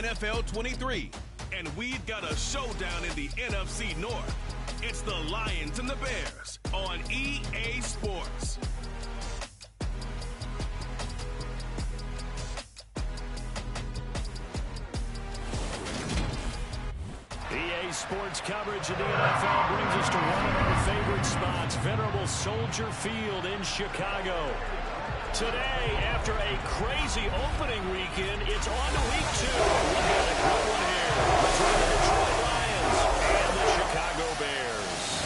NFL 23, and we've got a showdown in the NFC North. It's the Lions and the Bears on EA Sports. EA Sports coverage of the NFL brings us to one of our favorite spots, venerable Soldier Field in Chicago. Today, after a crazy opening weekend, it's on to week 2. We got a good one here between the Detroit Lions and the Chicago Bears.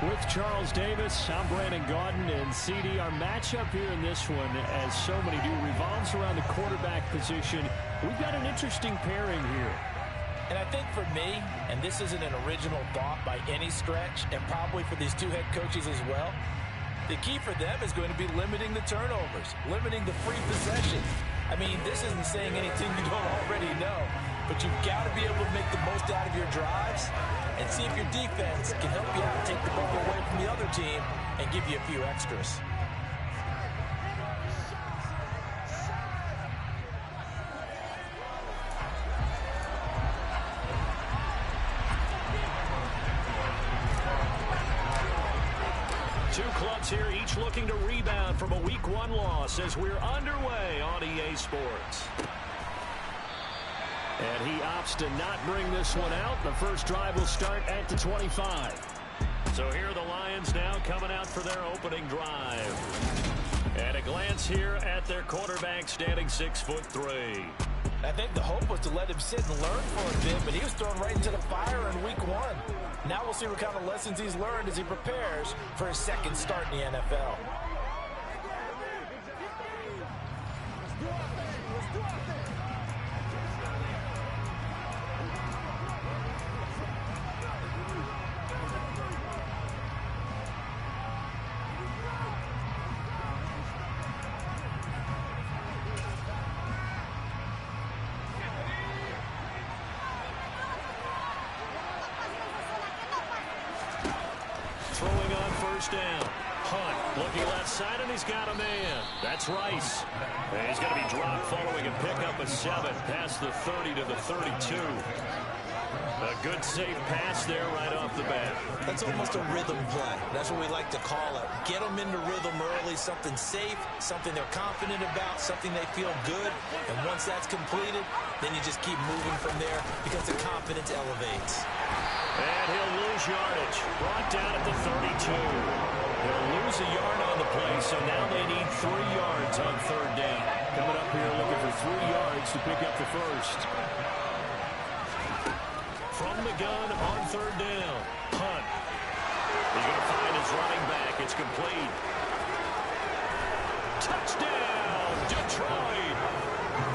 With Charles Davis, I'm Brandon Gaudin, and CD, our matchup here in this one, as so many do, revolves around the quarterback position. We've got an interesting pairing here. And I think for me, and this isn't an original thought by any stretch, and probably for these two head coaches as well, the key for them is going to be limiting the turnovers, limiting the free possessions. I mean, this isn't saying anything you don't already know, but you've got to be able to make the most out of your drives and see if your defense can help you out, take the ball away from the other team, and give you a few extras. Two clubs here, each looking to rebound from a Week 1 loss as we're underway on EA Sports. And he opts to not bring this one out. The first drive will start at the 25. So here are the Lions now coming out for their opening drive. And a glance here at their quarterback, standing 6'3". I think the hope was to let him sit and learn for a bit, but he was thrown right into the fire in Week 1. Now we'll see what kind of lessons he's learned as he prepares for his second start in the NFL. Throwing on first down. Hunt looking left side, and he's got a man. That's Rice. And he's going to be dropped following a pickup of 7 past the 30 to the 32. A good safe pass there right off the bat. That's almost a rhythm play. That's what we like to call it. Get them into rhythm early, something safe, something they're confident about, something they feel good. And once that's completed, then you just keep moving from there because the confidence elevates. And he'll lose yardage. Brought down at the 32. He'll lose a yard on the play, so now they need 3 yards on third down. Coming up here looking for 3 yards to pick up the first. From the gun on third down. Hunt. He's going to find his running back. It's complete. Touchdown, Detroit.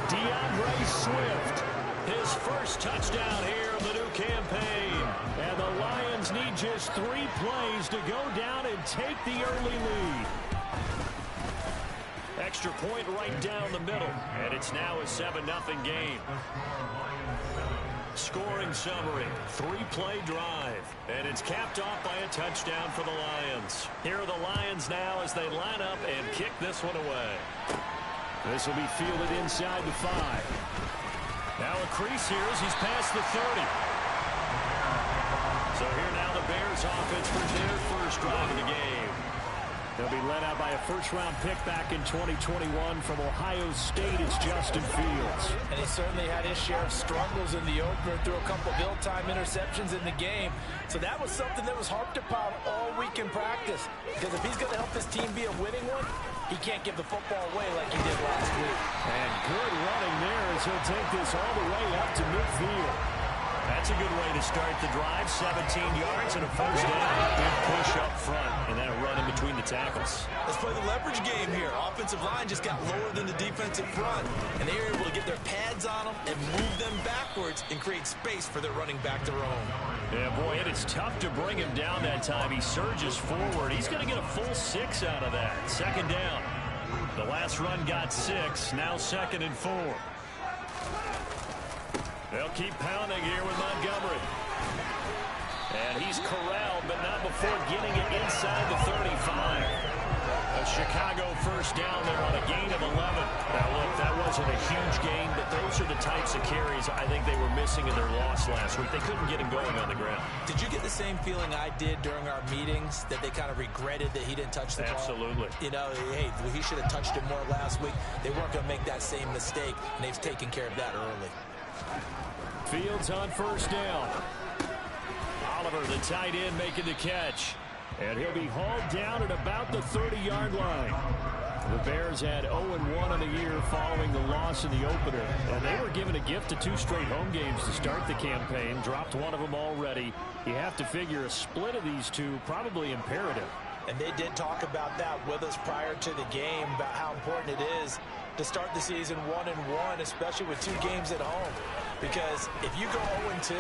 DeAndre Swift. His first touchdown here of the new campaign. And the Lions need just 3 plays to go down and take the early lead. Extra point right down the middle. And it's now a 7-0 game. Scoring summary, 3-play drive. And it's capped off by a touchdown for the Lions. Here are the Lions now as they line up and kick this one away. This will be fielded inside the 5. Now a crease here as he's past the 30. So here now the Bears offense for their first drive of the game. They'll be led out by a first-round pick back in 2021 from Ohio State. It's Justin Fields. And he certainly had his share of struggles in the opener, threw a couple of ill-time interceptions in the game. So that was something that was harped upon all week in practice. Because if he's going to help this team be a winning one, he can't give the football away like he did last week. And good running there as he'll take this all the way up to midfield. That's a good way to start the drive. 17 yards and a first down. Big push up front and then a run in between the tackles. Let's play the leverage game here. Offensive line just got lower than the defensive front, and they were able to get their pads on them and move them backwards and create space for their running back to roam. Yeah, boy, and it's tough to bring him down that time. He surges forward. He's going to get a full 6 out of that. Second down. The last run got 6. Now 2nd and 4. They'll keep pounding here with Montgomery. And he's corralled, but not before getting it inside the 35. A Chicago first down there on a gain of 11. Now, look, that wasn't a huge gain, but those are the types of carries I think they were missing in their loss last week. They couldn't get him going on the ground. Did you get the same feeling I did during our meetings, that they kind of regretted that he didn't touch the ball? Absolutely. You know, hey, he should have touched it more last week. They weren't going to make that same mistake, and they've taken care of that early. Fields on first down. Oliver, the tight end, making the catch. And he'll be hauled down at about the 30-yard line. The Bears had 0-1 on the year following the loss in the opener. And they were given a gift of 2 straight home games to start the campaign. Dropped one of them already. You have to figure a split of these two probably imperative. And they did talk about that with us prior to the game, about how important it is to start the season 1-1, especially with 2 games at home. Because if you go 0-2,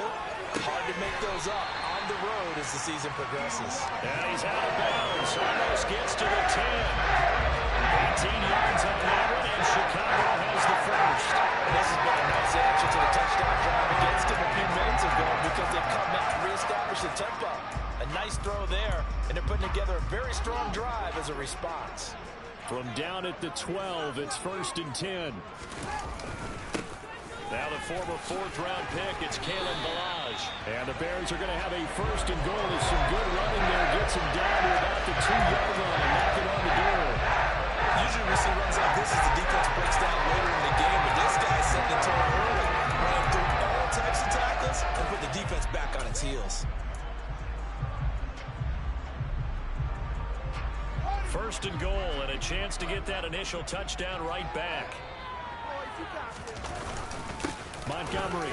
hard to make those up on the road as the season progresses. And he's out of bounds. Almost gets to the 10. 18 yards on that one, and Chicago has the first. And this has been a nice answer to the touchdown drive against them a few minutes ago, because they've come back to reestablish the tempo. A nice throw there, and they're putting together a very strong drive as a response. From down at the 12, it's 1st and 10. Now the former 4th-round pick, it's Kalen Ballage. And the Bears are going to have a 1st and goal. There's some good running there. Gets him down to about the 2-yard line. Knocking on the door. Usually we see runs like this as the defense breaks down later in the game, but this guy's setting the tone early. Running through all types of tackles and put the defense back on its heels. 1st and goal, and a chance to get that initial touchdown right back. Montgomery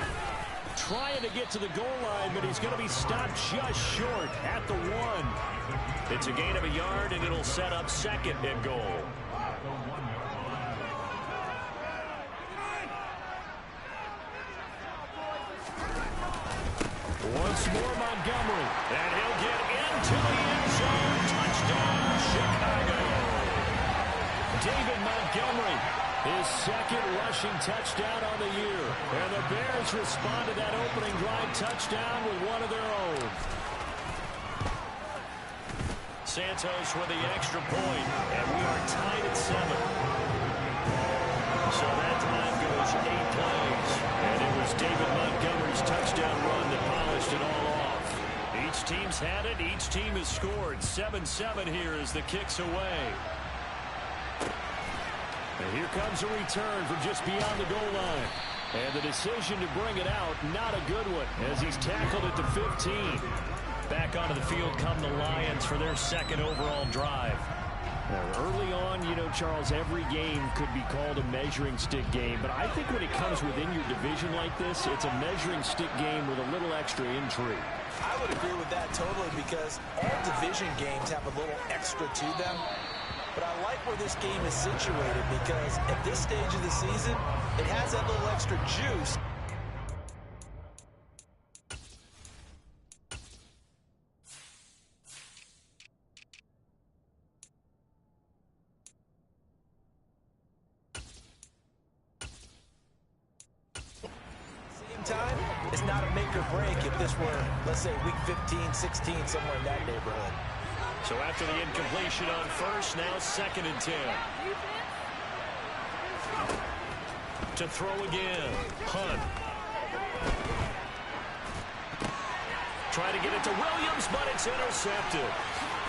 trying to get to the goal line, but he's going to be stopped just short at the 1. It's a gain of a yard, and it'll set up 2nd and goal. Once more, Montgomery, and he'll get into the end zone. Touchdown, Chicago. David Montgomery, his 2nd rushing touchdown on the year. And the Bears respond to that opening drive touchdown with one of their own. Santos with the extra point, and we are tied at 7. So that time goes 8 plays. And it was David Montgomery's touchdown run that polished it all off. Each team's had it. Each team has scored. 7-7 here as the kick's away. And here comes a return from just beyond the goal line. And the decision to bring it out, not a good one, as he's tackled at the 15. Back onto the field come the Lions for their 2nd overall drive. Now, early on, you know, Charles, every game could be called a measuring stick game. But I think when it comes within your division like this, it's a measuring stick game with a little extra intrigue. I would agree with that totally, because all division games have a little extra to them. But I like where this game is situated, because at this stage of the season, it has that little extra juice. Same time, it's not a make or break if this were, let's say, week 15, 16, somewhere in that neighborhood. So after the incompletion on 1st, now 2nd and 10. To throw again. Hunt. Try to get it to Williams, but it's intercepted.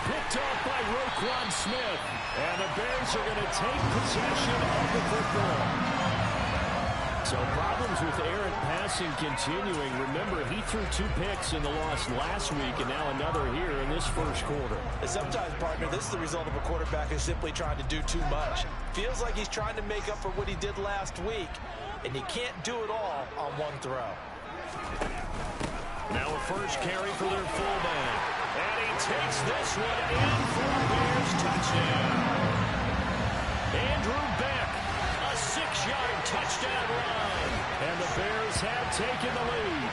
Picked off by Roquan Smith. And the Bears are going to take possession of the football. So problems with errant passing continuing. Remember, he threw 2 picks in the loss last week, and now another here in this 1st quarter. And sometimes, partner, this is the result of a quarterback who's simply trying to do too much. Feels like he's trying to make up for what he did last week, and he can't do it all on one throw. Now a 1st carry for their fullback. And he takes this one in for a Bears touchdown. Andrew Beck, a 6-yard touchdown run. And the Bears have taken the lead.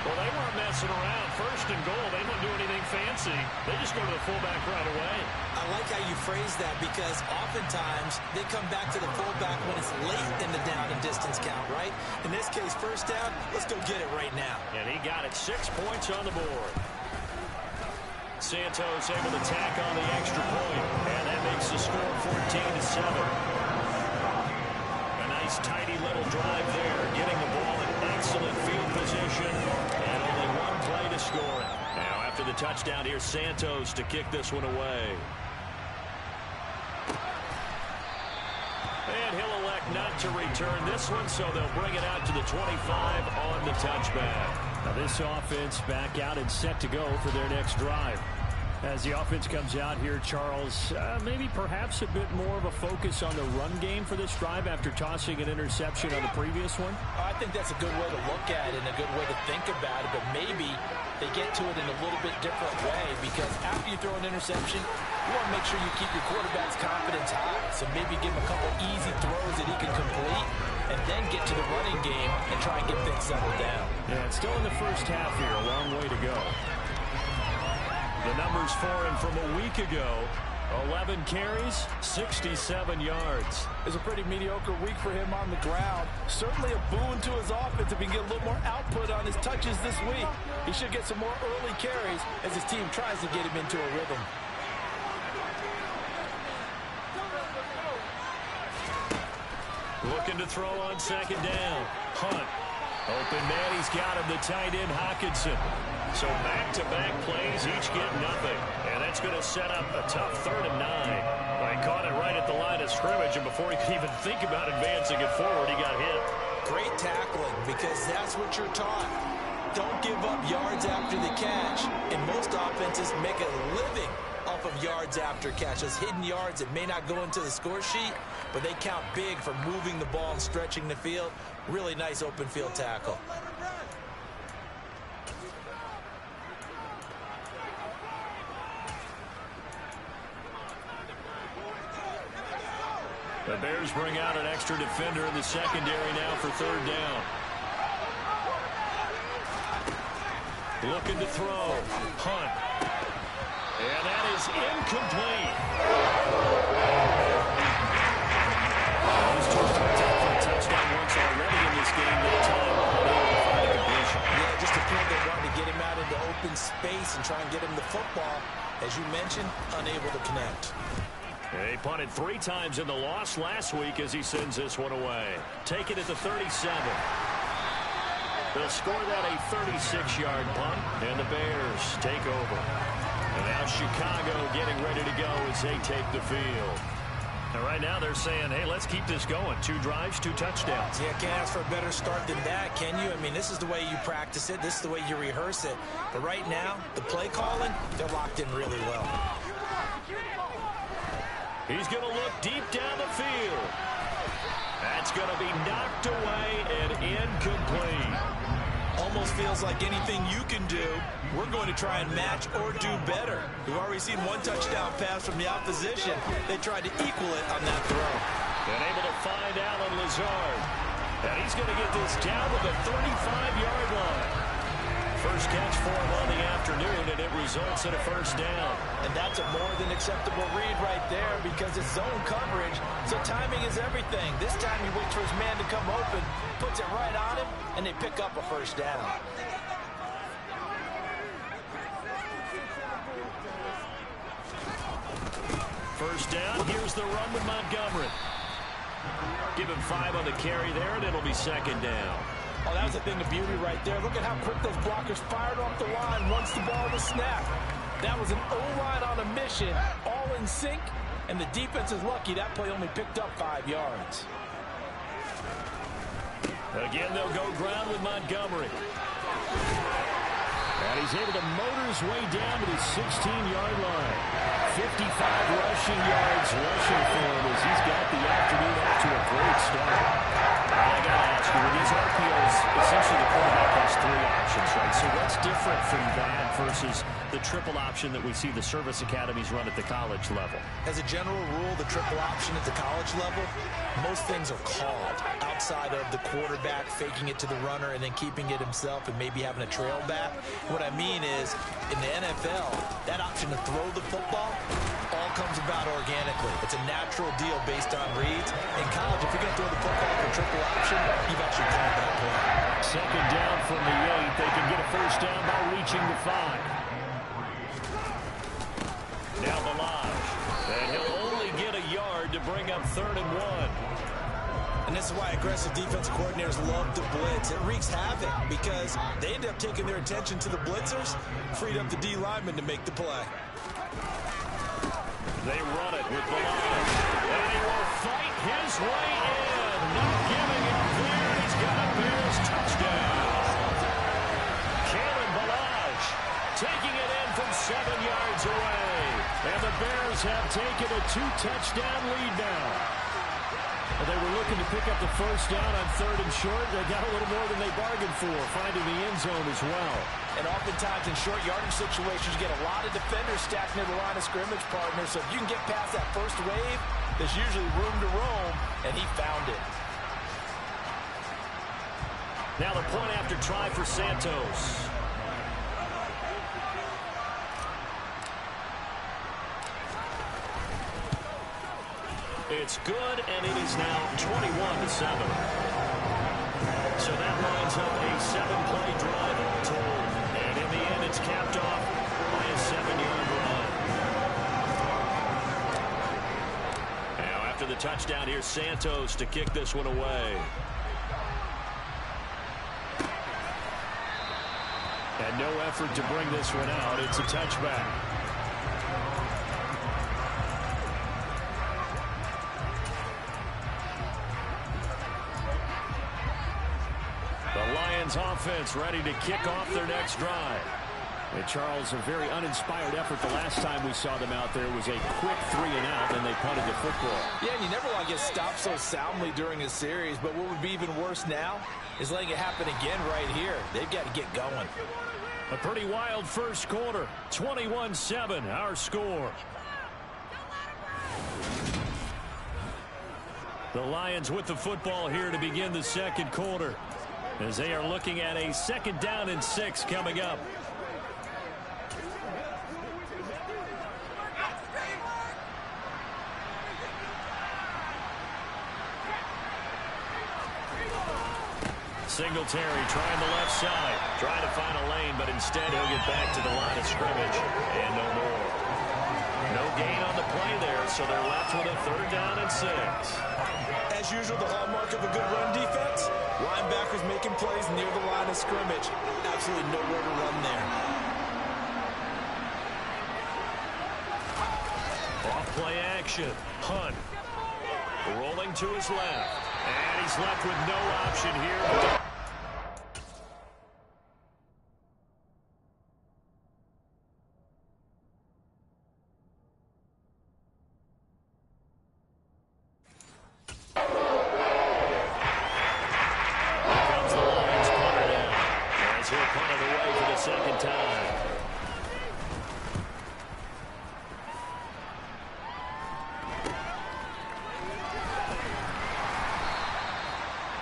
Well, they weren't messing around. 1st and goal, they didn't do anything fancy. They just go to the fullback right away. I like how you phrase that, because oftentimes they come back to the fullback when it's late in the down and distance count, right? In this case, 1st down, let's go get it right now. And he got it. 6 points on the board. Santos able to tack on the extra point, and that makes the score 14-7. A nice tidy little drive there, getting the ball in excellent field position, and only one play to score it. Now after the touchdown, here's Santos to kick this one away. And he'll elect not to return this one, so they'll bring it out to the 25 on the touchback. Now this offense back out and set to go for their next drive. As the offense comes out here, Charles, maybe perhaps a bit more of a focus on the run game for this drive after tossing an interception on the previous one? I think that's a good way to look at it and a good way to think about it, but maybe they get to it in a little bit different way, because after you throw an interception, you want to make sure you keep your quarterback's confidence high. So maybe give him a couple easy throws that he can complete, and then get to the running game and try and get things settled down. Yeah, it's still in the first half here, a long way to go. The numbers for him from a week ago: 11 carries, 67 yards. It's a pretty mediocre week for him on the ground. Certainly a boon to his offense if he can get a little more output on his touches this week. He should get some more early carries as his team tries to get him into a rhythm. Looking to throw on second down. Hunt. Open man, he's got him, the tight end Hockenson. So back-to-back plays, each get nothing. And that's going to set up a tough 3rd and 9. Well, he caught it right at the line of scrimmage, and before he could even think about advancing it forward, he got hit. Great tackling, because that's what you're taught. Don't give up yards after the catch. And most offenses make a living off of yards after catch. Those hidden yards that may not go into the score sheet, but they count big for moving the ball and stretching the field. Really nice open field tackle. The Bears bring out an extra defender in the secondary now for 3rd down. Looking to throw. Hunt. And that is incomplete. Those two have picked up for a touchdown once already in this game. That time unable to find a completion. Yeah, just a play they wanted to get him out into open space and try and get him the football. As you mentioned, unable to connect. He punted 3 times in the loss last week as he sends this one away. Take it at the 37. They'll score that a 36-yard punt, and the Bears take over. And now Chicago getting ready to go as they take the field. And right now they're saying, hey, let's keep this going. 2 drives, 2 touchdowns. Yeah, can't ask for a better start than that, can you? I mean, this is the way you practice it. This is the way you rehearse it. But right now, the play calling, they're locked in really well. He's going to look deep down the field. That's going to be knocked away and incomplete. Almost feels like anything you can do, we're going to try and match or do better. We've already seen 1 touchdown pass from the opposition. They tried to equal it on that throw. And able to find Alan Lazard. And he's going to get this down to the 35-yard line. First catch for him on the afternoon, and it results in a 1st down. And that's a more than acceptable read right there, because it's zone coverage, so timing is everything. This time he waits for his man to come open, puts it right on him, and they pick up a 1st down. First down, here's the run with Montgomery. Give him 5 on the carry there, and it'll be 2nd down. Oh, that was a thing of beauty right there. Look at how quick those blockers fired off the line once the ball was snapped. That was an O-line on a mission, all in sync, and the defense is lucky that play only picked up 5 yards. Again, they'll go ground with Montgomery. And he's able to motor his way down to the 16-yard line. 55 rushing yards rushing for him as he's got the afternoon off to a great start. I got to ask you, with these RPOs, essentially the quarterback has 3 options, right? So what's different from that versus the triple option that we see the service academies run at the college level? As a general rule, the triple option at the college level, most things are called outside of the quarterback faking it to the runner and then keeping it himself and maybe having a trail back. What I mean is, in the NFL, that option to throw the football all comes about organically. It's a natural deal based on reads. In college, if you're going to throw the football for triple option, you've actually called that play. 2nd down from the 8. They can get a 1st down by reaching the 5. Now Balaj. And he'll only get a yard to bring up 3rd and 1. And this is why aggressive defensive coordinators love to blitz. It wreaks havoc because they end up taking their attention to the blitzers, freed up the D lineman to make the play. They run it with Balaj. And he will fight his way in. Not giving up there. He's got a Bears touchdown. Kalen Balaj taking it in from 7 yards away. And the Bears have taken a 2-touchdown lead now. They were looking to pick up the first down on 3rd and short. They got a little more than they bargained for, finding the end zone as well. And oftentimes in short yardage situations, you get a lot of defenders stacked near the line of scrimmage, partner. So if you can get past that first wave, there's usually room to roam, and he found it. Now the point after try for Santos. It's good, and it is now 21-7. So that lines up a 7-play drive all told. And in the end, it's capped off by a 7-yard run. Now after the touchdown, here's Santos to kick this one away. And no effort to bring this one out. It's a touchback. Offense ready to kick off their next drive. And Charles, a very uninspired effort the last time we saw them out there was a quick 3-and-out, and they punted the football. Yeah, and you never want to get stopped so soundly during a series, but what would be even worse now is letting it happen again right here. They've got to get going. A pretty wild first quarter. 21-7, our score. The Lions with the football here to begin the second quarter, as they are looking at a 2nd down and 6 coming up. Singletary trying the left side, trying to find a lane, but instead he'll get back to the line of scrimmage, and no more. No gain on the play there, so they're left with a 3rd down and 6. As usual, the hallmark of a good run defense, linebackers making plays near the line of scrimmage. Absolutely nowhere to run there. Off play action. Hunt rolling to his left. And he's left with no option here.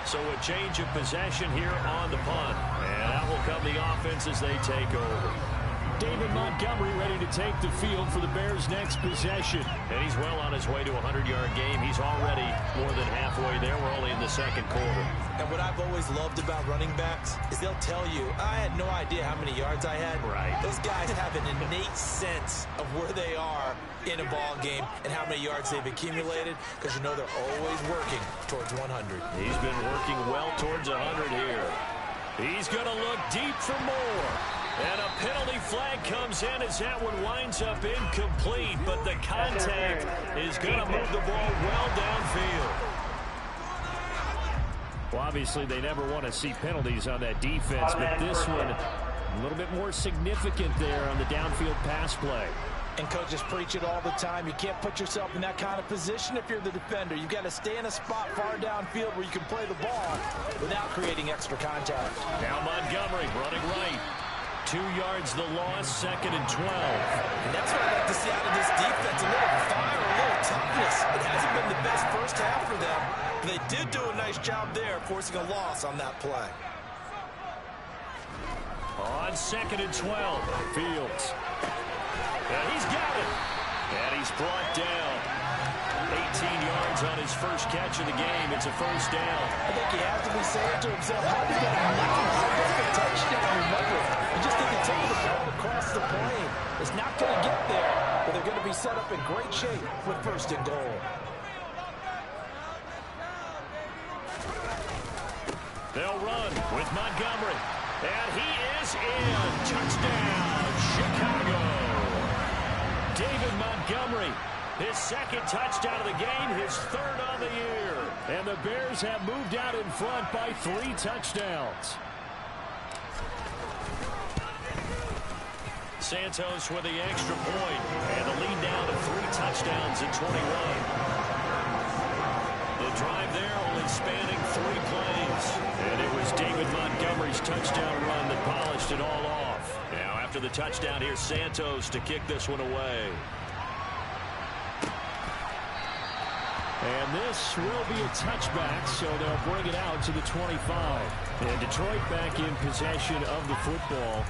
So a change of possession here on the punt. And that will come the offense as they take over. David Montgomery ready to take the field for the Bears' next possession. And he's well on his way to a 100-yard game. He's already more than halfway there. We're only in the second quarter. And what I've always loved about running backs is they'll tell you, I had no idea how many yards I had. Right. Those guys have an innate sense of where they are in a ball game and how many yards they've accumulated, because you know they're always working towards 100. He's been working well towards 100 here. He's going to look deep for more. And a penalty flag comes in as that one winds up incomplete, but the contact is going to move the ball well downfield. Well, obviously, they never want to see penalties on that defense, but this one a little bit more significant there on the downfield pass play. And coaches preach it all the time. You can't put yourself in that kind of position if you're the defender. You've got to stay in a spot far downfield where you can play the ball without creating extra contact. Now Montgomery running right. 2 yards the loss, 2nd and 12. And that's what I like to see out of this defense. A little fire, a little toughness. It hasn't been the best first half for them, but they did do a nice job there, forcing a loss on that play. On 2nd and 12, Fields. And he's got it. And he's brought down. 18 yards on his first catch of the game. It's a first down. I think he has to be saying to himself, how is that a touchdown? Remember, you just need to take the ball across the plane. It's not going to get there, but they're going to be up in great shape with first and goal. They'll run with Montgomery. And he is in. Touchdown, Chicago. David Montgomery, his second touchdown of the game, his third on the year. And the Bears have moved out in front by 3 touchdowns. Santos with the extra point, and the lead down to 3 touchdowns at 21. The drive there only spanning 3 plays, and it was David Montgomery's touchdown run that polished it all off. Now after the touchdown, here's Santos to kick this one away. And this will be a touchback, so they'll bring it out to the 25. And Detroit back in possession of the football.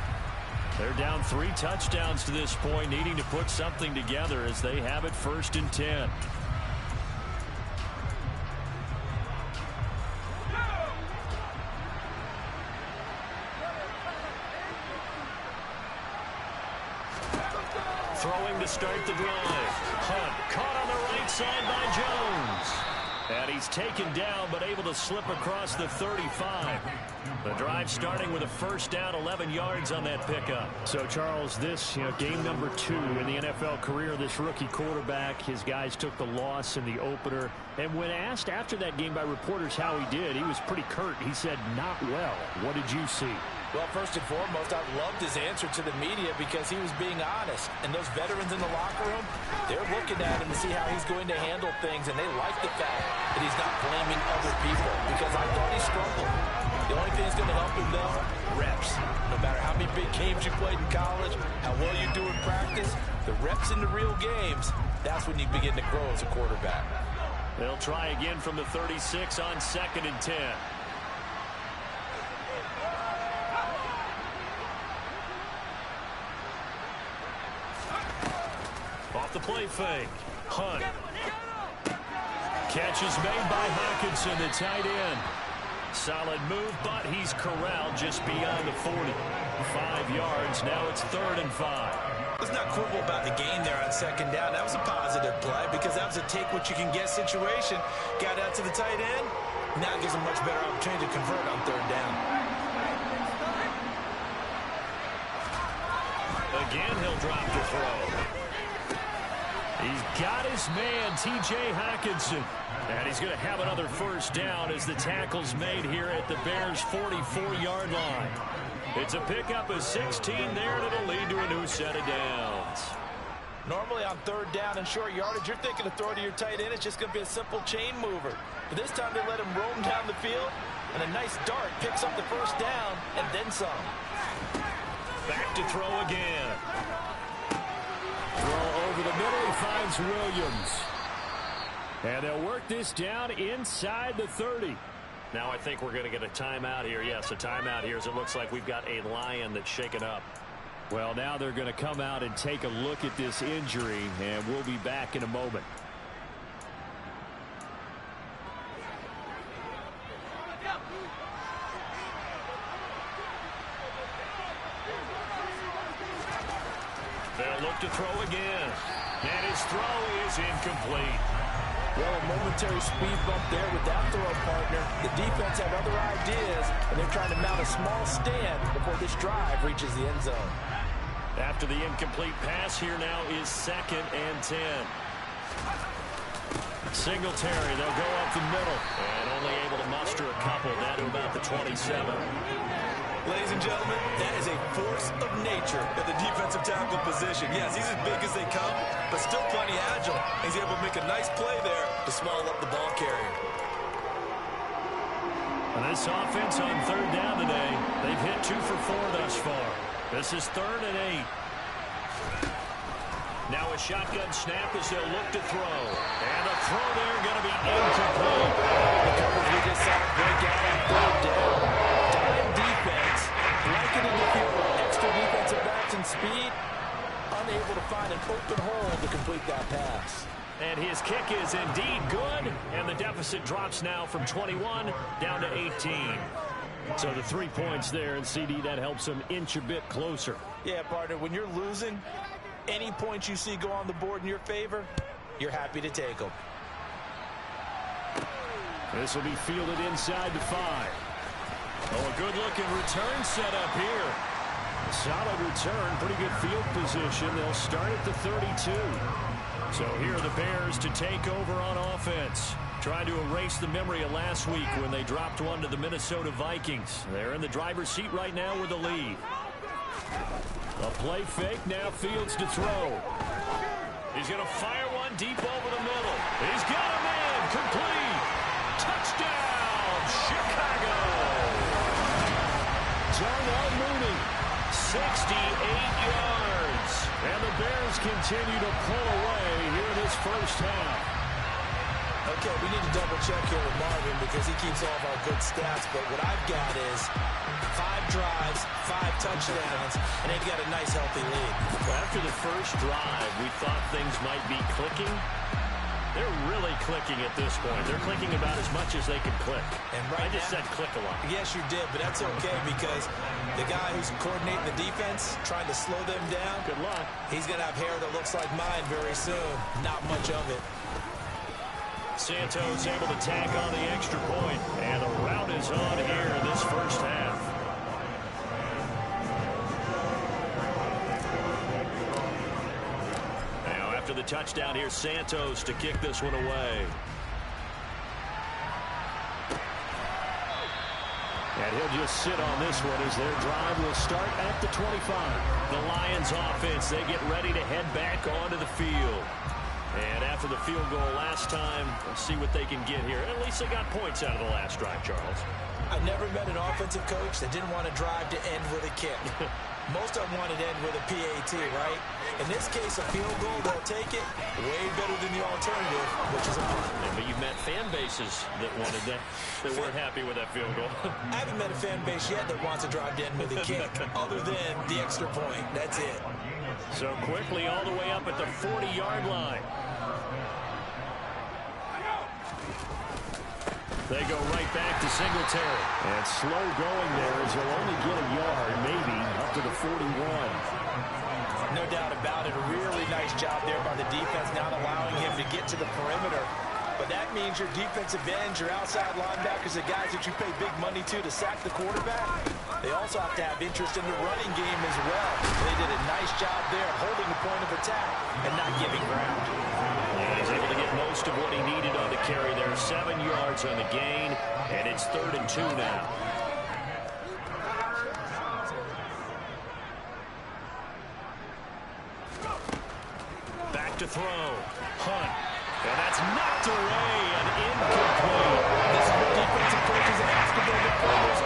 They're down 3 touchdowns to this point, needing to put something together as they have it 1st and 10. Throwing to start the drive. Hunt caught on the right side by Jones. And he's taken down, but able to slip across the 35. The drive starting with a first down, 11 yards on that pickup. So, Charles, this game number 2 in the NFL career, this rookie quarterback, his guys took the loss in the opener. And when asked after that game by reporters how he did, he was pretty curt. He said, not well. What did you see? Well, first and foremost, I loved his answer to the media because he was being honest. And those veterans in the locker room, they're looking at him to see how he's going to handle things, and they like the fact that he's not blaming other people because I thought he struggled. The only thing that's going to help him, though, reps. No matter how many big games you played in college, how well you do in practice, the reps in the real games, that's when you begin to grow as a quarterback. They'll try again from the 36 on 2nd and 10. Off the play fake. Hunt. Catch is made by Hockenson, the tight end. Solid move, but he's corralled just beyond the 40. 5 yards. Now it's 3rd and 5. Let's not quibble about the gain there on 2nd down. That was a positive play because that was a take-what-you-can-get situation. Got out to the tight end. Now it gives him much better opportunity to convert on 3rd down. Again, he'll drop the throw. He's got his man, T.J. Hockenson. And he's going to have another first down as the tackle's made here at the Bears' 44-yard line. It's a pickup of 16 there, and it'll lead to a new set of downs. Normally on 3rd down and short yardage, you're thinking to throw to your tight end. It's just going to be a simple chain mover. But this time they let him roam down the field, and a nice dart picks up the first down and then some. Back to throw again. Throw over the middle, he finds Williams. And they'll work this down inside the 30. Now I think we're going to get a timeout here. Yes, a timeout here as it looks like we've got a Lion that's shaken up. Well, now they're going to come out and take a look at this injury, and we'll be back in a moment. They'll look to throw again. And his throw is incomplete. Well, a momentary speed bump there with that throw partner. The defense had other ideas, and they're trying to mount a small stand before this drive reaches the end zone. After the incomplete pass, here now is 2nd and 10. Singletary, they'll go up the middle. And only able to muster a couple down to about the 27. Ladies and gentlemen, that is a force of nature at the defensive tackle position. Yes, he's as big as they come, but still plenty agile. He's able to make a nice play there to swallow up the ball carrier. And this offense on 3rd down today, they've hit 2 for 4 thus far. This is 3rd and 8. Now a shotgun snap as they'll look to throw. And the throw there going to be incomplete. The coverage we just saw break out on 3rd down. Dime defense, blanketed the field with extra defensive backs and speed, unable to find an open hole to complete that pass. And his kick is indeed good, and the deficit drops now from 21 down to 18. So the 3 points there, and CD, that helps them inch a bit closer. Yeah, partner, when you're losing, Any points you see go on the board in your favor, you're happy to take them. This will be fielded inside the 5. Oh, a good-looking return set up here. A solid return, pretty good field position. They'll start at the 32. So here are the Bears to take over on offense. Trying to erase the memory of last week when they dropped one to the Minnesota Vikings. They're in the driver's seat right now with the lead. A play fake, now Fields to throw. He's going to fire one deep over the middle. He's got him in, complete. Touchdown, Chicago. Darnell Mooney, 68 yards. And the Bears continue to pull away here in this first half. Okay, we need to double check here with Marvin because he keeps all of our good stats. But what I've got is 5 drives, 5 touchdowns, and they've got a nice, healthy lead. Well, after the first drive, we thought things might be clicking. They're really clicking at this point. They're clicking about as much as they can click. And right I just said click a lot. Yes, you did, but that's okay because the guy who's coordinating the defense, trying to slow them down, good luck. He's going to have hair that looks like mine very soon. Not much of it. Santos able to tack on the extra point, and the rout is on here in this first half. Now after the touchdown, here's Santos to kick this one away. And he'll just sit on this one as their drive will start at the 25. The Lions offense, they get ready to head back onto the field. And after the field goal last time, we'll see what they can get here. At least they got points out of the last drive, Charles. I've never met an offensive coach that didn't want to drive to end with a kick. Most of them wanted to end with a PAT, right? In this case, a field goal, they'll take it way better than the alternative, which is a punt. Yeah, but you've met fan bases that wanted that, that weren't happy with that field goal. I haven't met a fan base yet that wants to drive to end with a kick, other than the extra point. That's it. So quickly all the way up at the 40-yard line. They go right back to Singletary. And slow going there as he'll only get a yard, maybe, up to the 41. No doubt about it. A really nice job there by the defense, not allowing him to get to the perimeter. But that means your defensive ends, your outside linebackers, the guys that you pay big money to sack the quarterback, they also have to have interest in the running game as well. They did a nice job there holding the point of attack and not giving ground. And he's able to get most of what he needed on the carry there. 7 yards on the gain, and it's 3rd and 2 now. Back to throw. Hunt. And that's knocked away and incomplete. This is what defensive coaches have asked to build the players.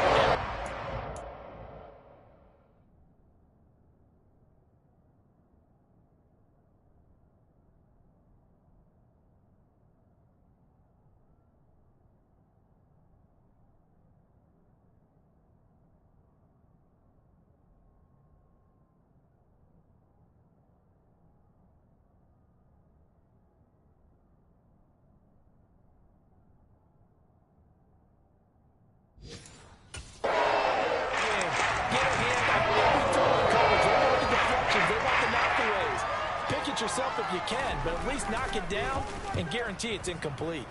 Yourself if you can, but at least knock it down and guarantee it's incomplete.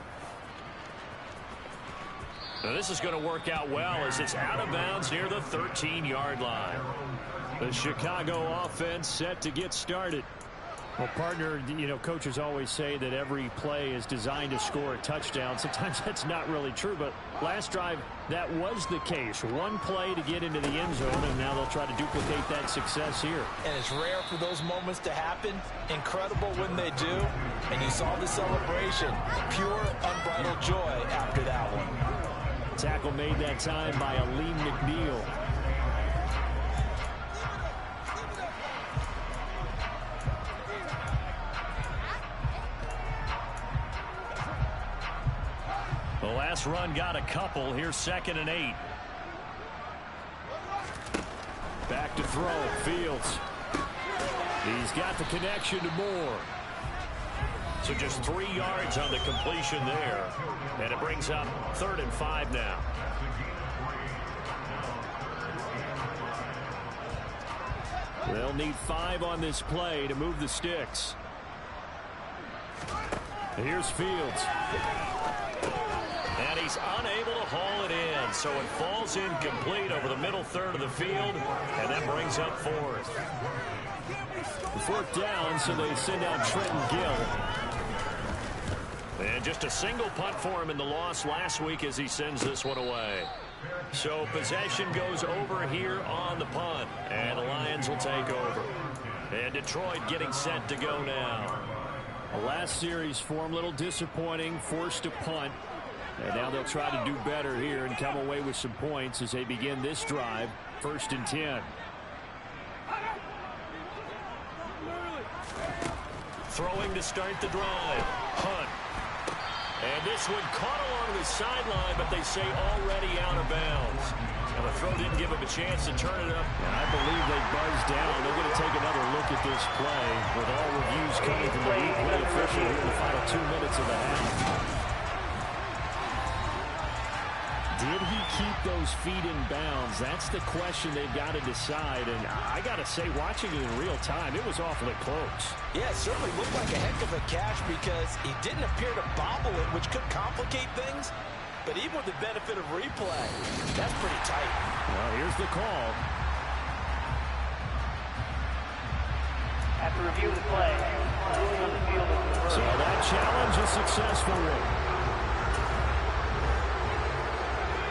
Now this is going to work out well as it's out of bounds near the 13-yard line. The Chicago offense set to get started. Well, partner, you know, coaches always say that every play is designed to score a touchdown. Sometimes that's not really true, but last drive, that was the case. One play to get into the end zone, and now they'll try to duplicate that success here. And it's rare for those moments to happen. Incredible when they do. And you saw the celebration. Pure, unbridled joy after that one. Tackle made that time by Aleem McNeil. The last run got a couple. Here's 2nd and 8. Back to throw. Fields. He's got the connection to Moore. So just 3 yards on the completion there. And it brings up 3rd and 5 now. They'll need 5 on this play to move the sticks. Here's Fields. And he's unable to haul it in, so it falls incomplete over the middle third of the field, and that brings up 4th. 4th down, so they send out Trenton Gill. And just a single punt for him in the loss last week as he sends this one away. So possession goes over here on the punt, and the Lions will take over. And Detroit getting set to go now. The last series for him, a little disappointing, forced to punt. And now they'll try to do better here and come away with some points as they begin this drive. 1st and 10. Throwing to start the drive. Hunt. And this one caught along the sideline, but they say already out of bounds. And the throw didn't give him a chance to turn it up. And I believe they buzzed down. They're going to take another look at this play with all reviews coming from the replay official here in the final 2 minutes of the half. Did he keep those feet in bounds? That's the question they've got to decide. And I got to say, watching it in real time, it was awfully close. Yeah, it certainly looked like a heck of a catch because he didn't appear to bobble it, which could complicate things. But even with the benefit of replay, that's pretty tight. Well, here's the call. After review of the play, ruling on the field is reversed. So that challenge is successful.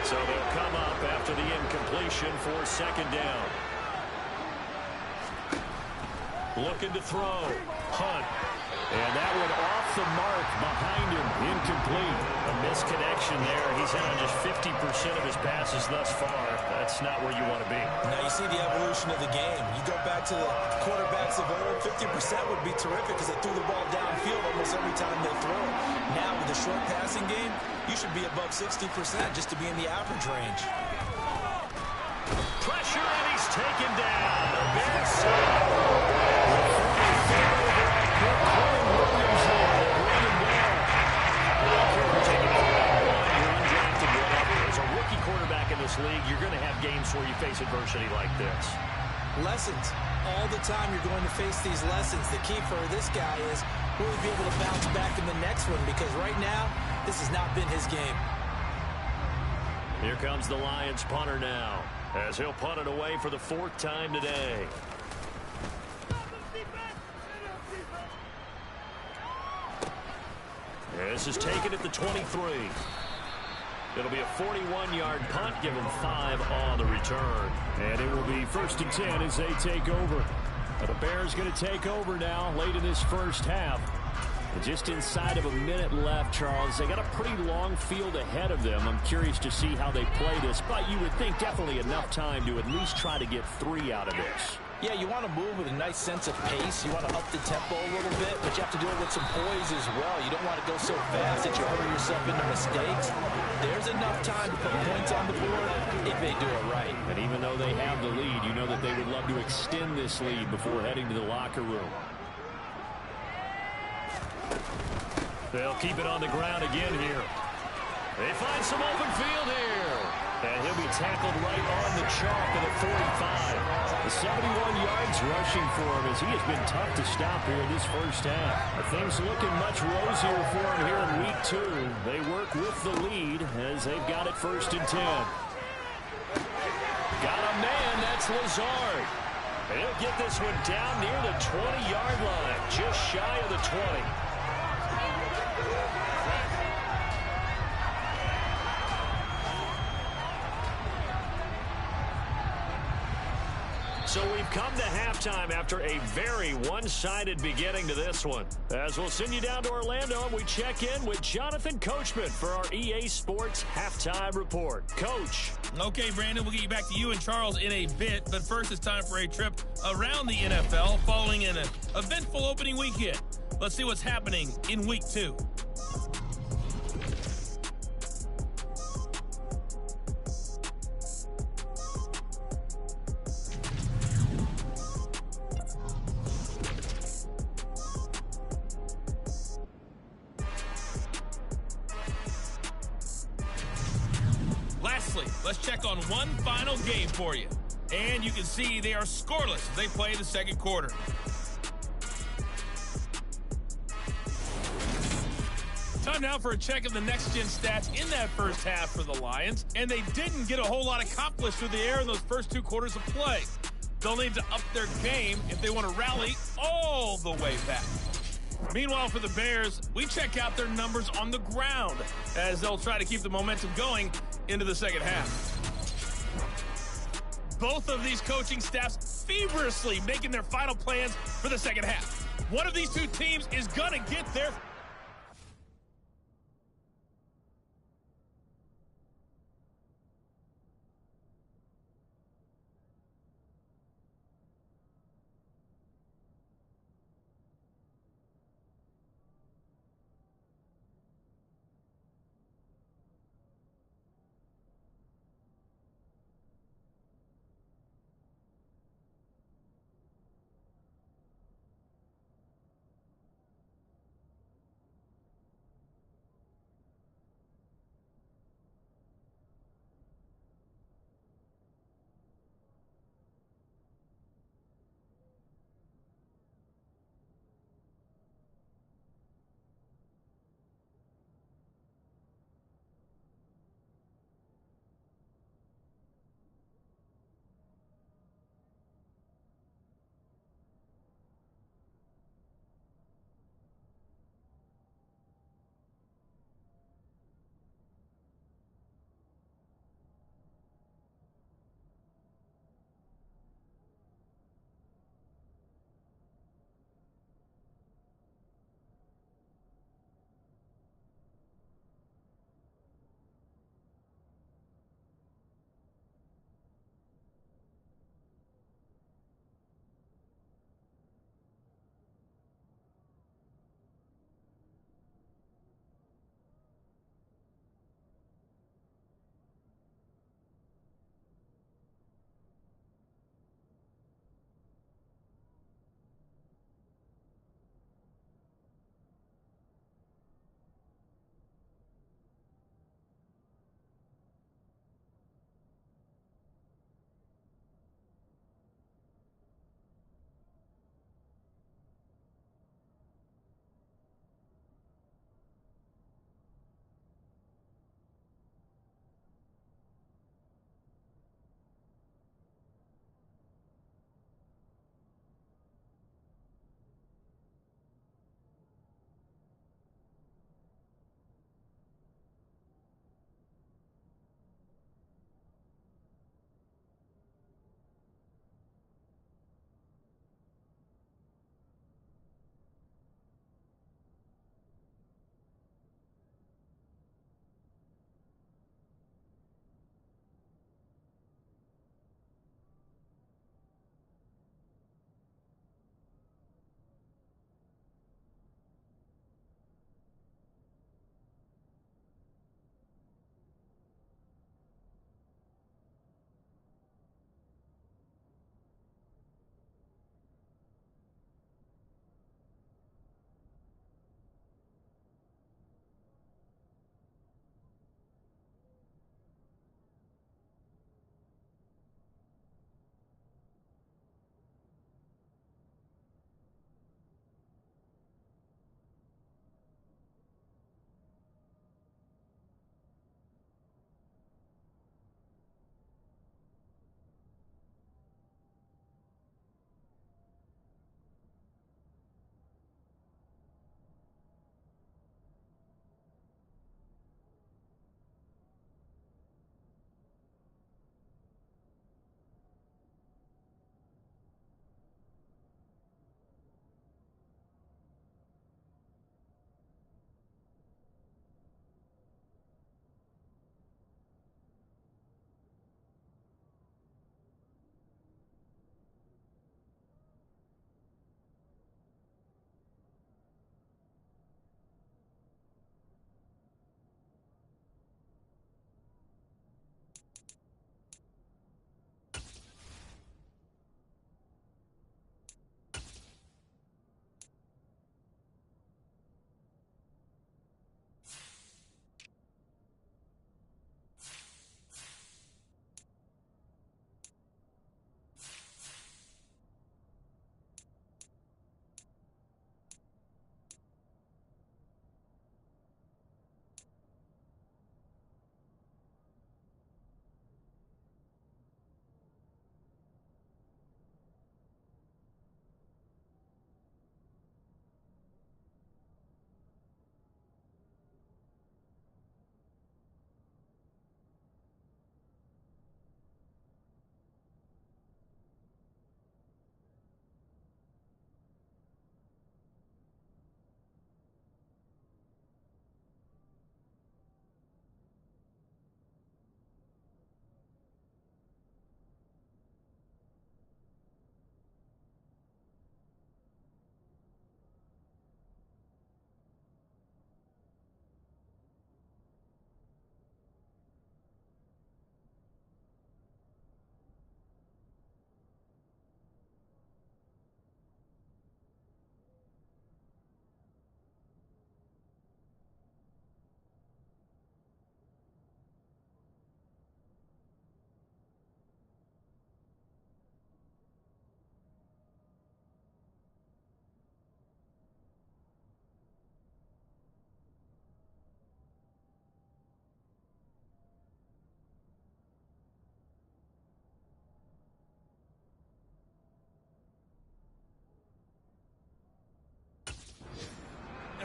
So they'll come up after the incompletion for 2nd down. Looking to throw. Hunt. And that one off the mark behind him. Incomplete. A misconnection there. He's hit on just 50% of his passes thus far. That's not where you want to be. Now you see the evolution of the game. You go back to the quarterbacks of old, 50% would be terrific because they threw the ball downfield almost every time they throw it. Now with the short passing game, you should be above 60% just to be in the average range. Pressure, and he's taken down. Bears side. In this league, you're going to have games where you face adversity like this. Lessons. All the time you're going to face these lessons. The key for this guy is really be able to bounce back in the next one because right now, this has not been his game. Here comes the Lions punter now as he'll punt it away for the 4th time today. This is taken at the 23. It'll be a 41-yard punt, given 5 on the return. And it will be 1st and 10 as they take over. The Bears going to take over now late in this first half. And just inside of a minute left, Charles. They got a pretty long field ahead of them. I'm curious to see how they play this, but you would think definitely enough time to at least try to get 3 out of this. Yeah, you want to move with a nice sense of pace. You want to up the tempo a little bit, but you have to do it with some poise as well. You don't want to go so fast that you hurry yourself into mistakes. There's enough time to put points on the board if they do it right. And even though they have the lead, you know that they would love to extend this lead before heading to the locker room. They'll keep it on the ground again here. They find some open field here. And he'll be tackled right on the chalk of the 45. The 71 yards rushing for him as he has been tough to stop here in this first half. Things looking much rosier for him here in week 2. They work with the lead as they've got it 1st and 10. Got a man, that's Lazard. He'll get this one down near the 20-yard line, just shy of the 20. So we've come to halftime after a very one-sided beginning to this one. As we'll send you down to Orlando, and we check in with Jonathan Coachman for our EA Sports Halftime Report. Coach. Okay, Brandon, we'll get you back to you and Charles in a bit. But first, it's time for a trip around the NFL following an eventful opening weekend. Let's see what's happening in Week 2. Lastly, let's check on one final game for you. And you can see they are scoreless as they play the second quarter. Time now for a check of the next-gen stats in that first half for the Lions. And they didn't get a whole lot accomplished through the air in those first 2 quarters of play. They'll need to up their game if they want to rally all the way back. Meanwhile, for the Bears, we check out their numbers on the ground as they'll try to keep the momentum going into the second half. Both of these coaching staffs feverishly making their final plans for the second half. One of these two teams is going to get there.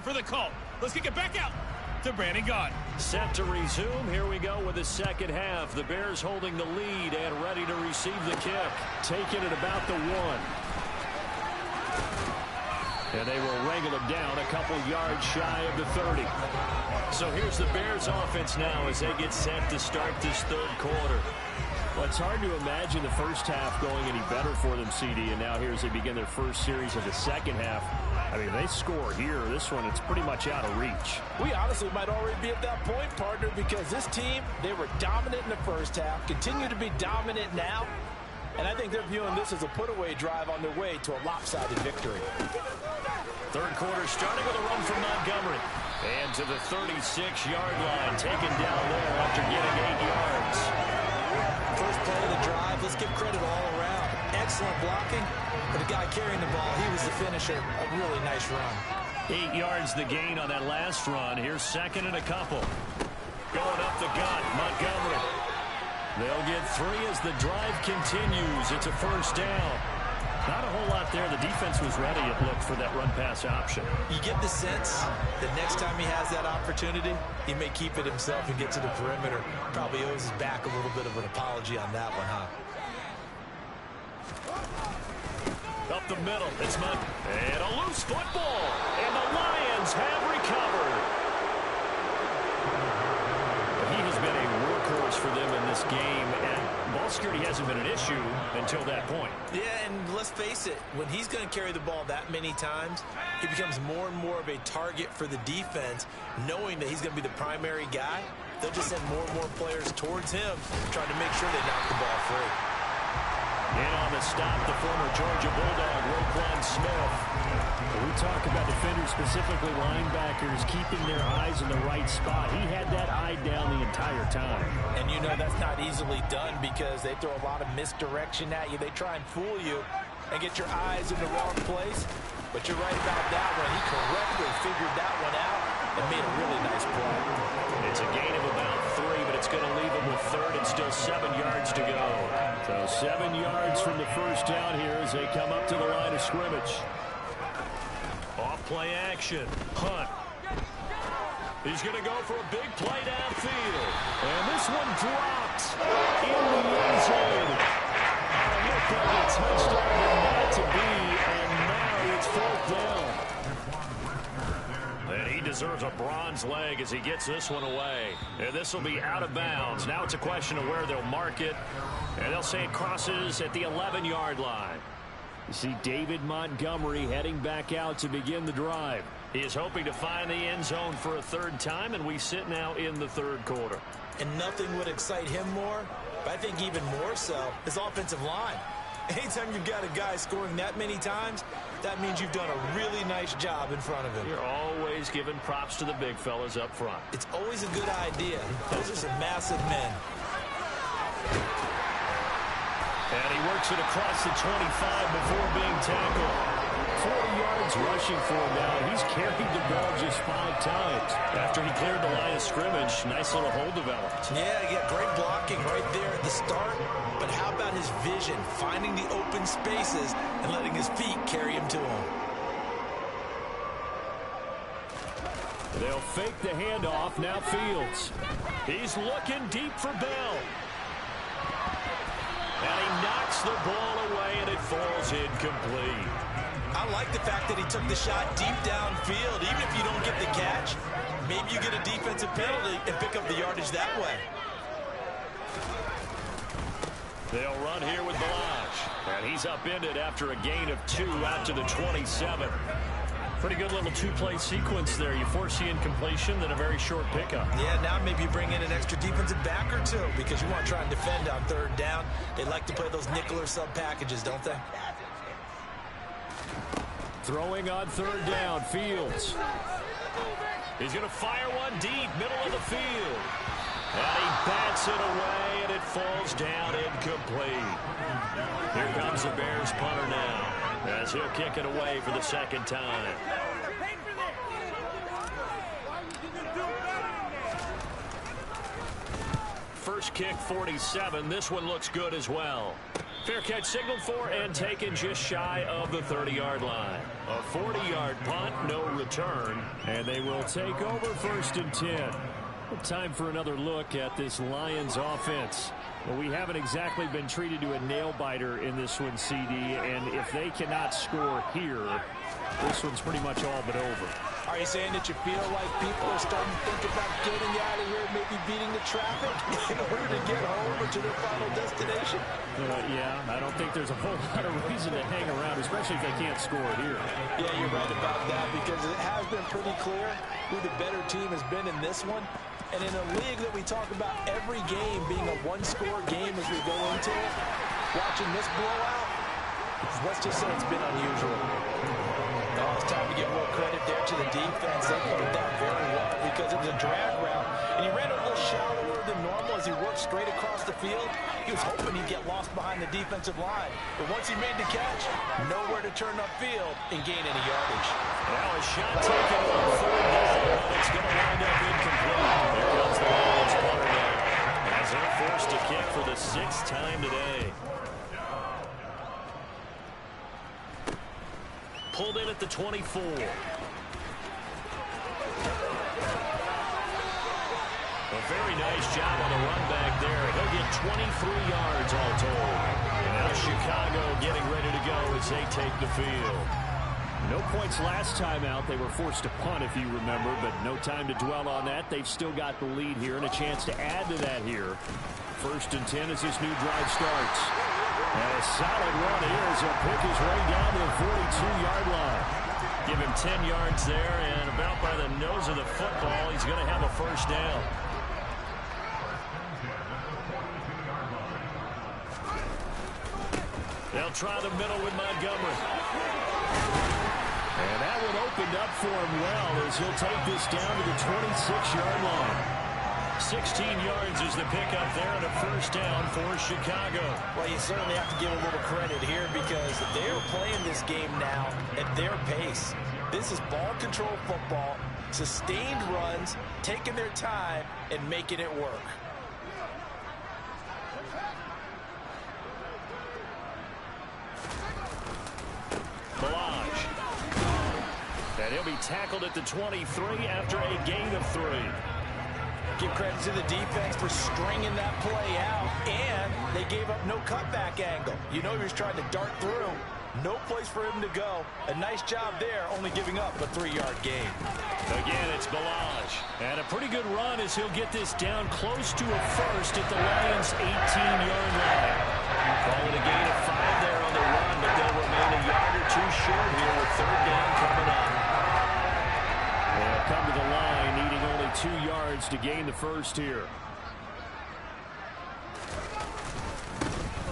for the call. Let's kick it back out to Brandon Gaudin. Set to resume. Here we go with the second half. The Bears holding the lead and ready to receive the kick. Taking it about the 1. And they will wrangle him down a couple yards shy of the 30. So here's the Bears offense now as they get set to start this third quarter. Well, it's hard to imagine the first half going any better for them, CD, and now here as they begin their first series of the second half. I mean, they score here. This one, it's pretty much out of reach. We honestly might already be at that point, partner, because this team, they were dominant in the first half, continue to be dominant now, and I think they're viewing this as a put-away drive on their way to a lopsided victory. Third quarter starting with a run from Montgomery. And to the 36-yard line, taken down there after getting 8 yards. First play of the drive, let's give credit all around. Excellent blocking, but the guy carrying the ball, he was the finisher. A really nice run. 8 yards the gain on that last run. Here's second and a couple. Going up the gut, Montgomery. They'll get 3 as the drive continues. It's a first down. Not a whole lot there. The defense was ready, it looked, for that run-pass option. You get the sense that next time he has that opportunity, he may keep it himself and get to the perimeter. Probably owes his back a little bit of an apology on that one, huh? Up the middle, it's Munt. And a loose football. And the Lions have recovered. He has been a workhorse for them in this game, and ball security hasn't been an issue until that point. Yeah, and let's face it, when he's going to carry the ball that many times, he becomes more and more of a target for the defense, knowing that he's going to be the primary guy. They'll just send more and more players towards him, trying to make sure they knock the ball free. In on the stop, the former Georgia Bulldog, Roquan Smith. We talk about defenders, specifically linebackers, keeping their eyes in the right spot. He had that eye down the entire time. And you know that's not easily done because they throw a lot of misdirection at you. They try and fool you and get your eyes in the wrong place. But you're right about that one. He correctly figured that one out and made a really nice play. It's a gain of about 3, but it's going to leave him with third and still 7 yards to go. So 7 yards from the first down here as they come up to the line of scrimmage. Off play action. Hunt. He's going to go for a big play downfield. And this one dropped in the end zone. And looked like a touchdown and not to be, and now it's 4th down. And he deserves a bronze leg as he gets this one away. And this will be out of bounds. Now it's a question of where they'll mark it. And they'll say it crosses at the 11-yard line. You see David Montgomery heading back out to begin the drive. He is hoping to find the end zone for a third time, and we sit now in the third quarter. And nothing would excite him more, but I think even more so, his offensive line. Anytime you've got a guy scoring that many times, that means you've done a really nice job in front of him. You're always giving props to the big fellas up front. It's always a good idea. Those are some massive men. And he works it across the 25 before being tackled. 40 yards rushing for him now. He's carried the ball just 5 times. After he cleared the line of scrimmage, nice little hole developed. Yeah, he got great blocking right there at the start. But how about his vision, finding the open spaces and letting his feet carry him to him? They'll fake the handoff. Now Fields. He's looking deep for Bell. And he knocks the ball away, and it falls incomplete. I like the fact that he took the shot deep downfield. Even if you don't get the catch, maybe you get a defensive penalty and pick up the yardage that way. They'll run here with Balazs. And he's upended after a gain of 2 out to the 27. Pretty good little 2-play sequence there. You force the incompletion, then a very short pickup. Yeah, now maybe you bring in an extra defensive back or 2 because you want to try and defend on third down. They like to play those nickel or sub packages, don't they? Throwing on third down, Fields. He's going to fire one deep, middle of the field. And he bats it away, and it falls down incomplete. Here comes the Bears punter now, as he'll kick it away for the second time. First kick, 47. This one looks good as well. Fair catch signaled for and taken just shy of the 30-yard line. A 40-yard punt, no return, and they will take over 1st and 10. Time for another look at this Lions offense. Well, we haven't exactly been treated to a nail-biter in this one, CD, and if they cannot score here, this one's pretty much all but over. Are you saying that you feel like people are starting to think about getting out of here, maybe beating the traffic in order to get home or to their final destination? Yeah, I don't think there's a whole lot of reason to hang around, especially if they can't score here. Yeah, you're right about that because it has been pretty clear who the better team has been in this one. And in a league that we talk about every game being a one-score game as we go into it, watching this blowout, let's just say it's been unusual. Oh, it's time to give a little credit there to the defense. They played that very well because it was a drag route. And he ran a little shallower than normal as he worked straight across the field. He was hoping he'd get lost behind the defensive line. But once he made the catch, nowhere to turn upfield and gain any yardage. Now a shot taken on 4th down, but it's going to wind up incomplete. There comes the Lions punter now, as they're forced to kick for the 6th time today. Pulled in at the 24. A very nice job on the run back there. He'll get 23 yards all told. And now Chicago getting ready to go as they take the field. No points last time out. They were forced to punt, if you remember, but no time to dwell on that. They've still got the lead here and a chance to add to that here. 1st and 10 as this new drive starts. And a solid run here as he'll pick his way down to the 42-yard line. Give him 10 yards there, and about by the nose of the football, he's going to have a 1st down. They'll try the middle with Montgomery. And that one opened up for him well as he'll take this down to the 26-yard line. 16 yards is the pickup there and a 1st down for Chicago. Well, you certainly have to give a little credit here because they're playing this game now at their pace. This is ball control football, sustained runs, taking their time, and making it work. Balaj. And he'll be tackled at the 23 after a gain of 3. Give credit to the defense for stringing that play out, and they gave up no cutback angle. You know he was trying to dart through. No place for him to go. A nice job there, only giving up a 3-yard gain. Again, it's Balaj. And a pretty good run as he'll get this down close to a 1st at the Lions' 18-yard line. Call it a gain of 5 there on the run, but they'll remain a yard or 2 short here with 3rd down coming up. They'll come to the line, needing only 2 yards to gain the 1st here.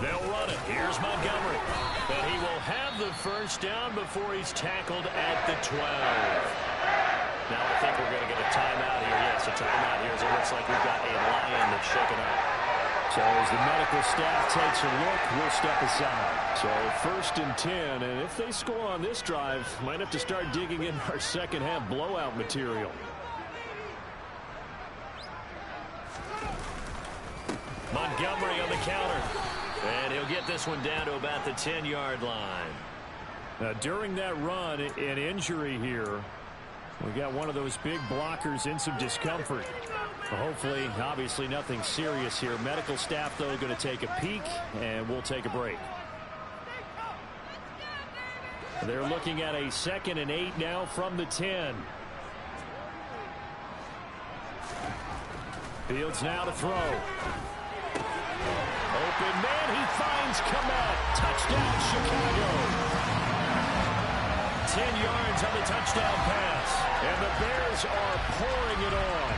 They'll run it. Here's Montgomery. But he will have the 1st down before he's tackled at the 12. Now I think we're going to get a timeout here. Yes, a timeout here as it looks like we've got a Lion that's shaken up. So as the medical staff takes a look, we'll step aside. So 1st and 10, and if they score on this drive, might have to start digging in our second half blowout material. Montgomery on the counter. And he'll get this one down to about the 10-yard line. Now, during that run, an injury here. We got one of those big blockers in some discomfort. Hopefully, obviously nothing serious here. Medical staff, though, going to take a peek, and we'll take a break. They're looking at a 2nd and 8 now from the 10. Fields now to throw. Open man, he finds Komet. Touchdown, Chicago. 10 yards on the touchdown pass. And the Bears are pouring it on.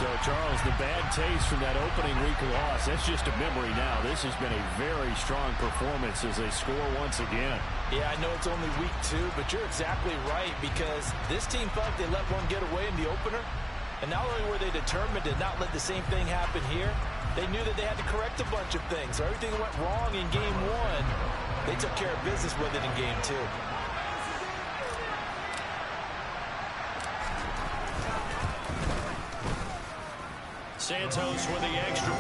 So, Charles, the bad taste from that opening week loss, that's just a memory now. This has been a very strong performance as they score once again. Yeah, I know it's only week 2, but you're exactly right because this team thought they let one get away in the opener. And not only were they determined to not let the same thing happen here, they knew that they had to correct a bunch of things. So everything that went wrong in game 1, they took care of business with it in game 2. Santos with the extra.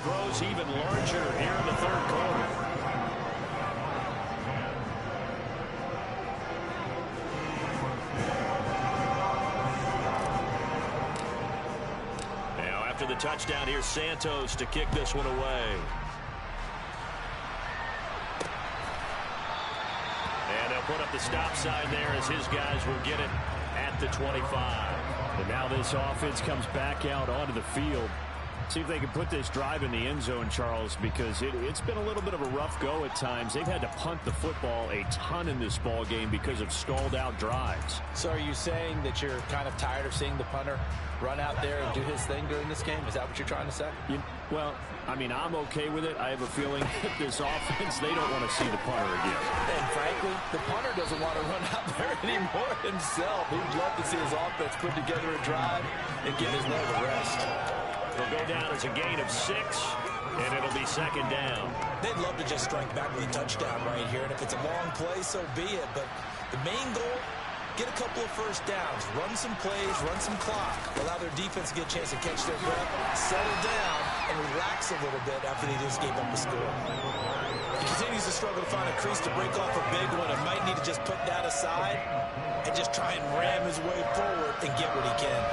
grows even larger here in the third quarter. Now after the touchdown, here's Santos to kick this one away. And they'll put up the stop sign there as his guys will get it at the 25. And now this offense comes back out onto the field. See if they can put this drive in the end zone, Charles, because it's been a little bit of a rough go at times. They've had to punt the football a ton in this ball game because of stalled-out drives. So are you saying that you're kind of tired of seeing the punter run out there and do his thing during this game? Is that what you're trying to say? Well, I mean, I'm okay with it. I have a feeling that this offense, they don't want to see the punter again. And frankly, the punter doesn't want to run out there anymore himself. He'd love to see his offense put together a drive and give his leg a rest. It'll go down as a gain of 6, and it'll be second down. They'd love to just strike back with a touchdown right here, and if it's a long play, so be it. But the main goal, get a couple of first downs, run some plays, run some clock, allow their defense to get a chance to catch their breath, settle down, and relax a little bit after they just gave up the score. He continues to struggle to find a crease to break off a big one and might need to just put that aside and just try and ram his way forward and get what he can.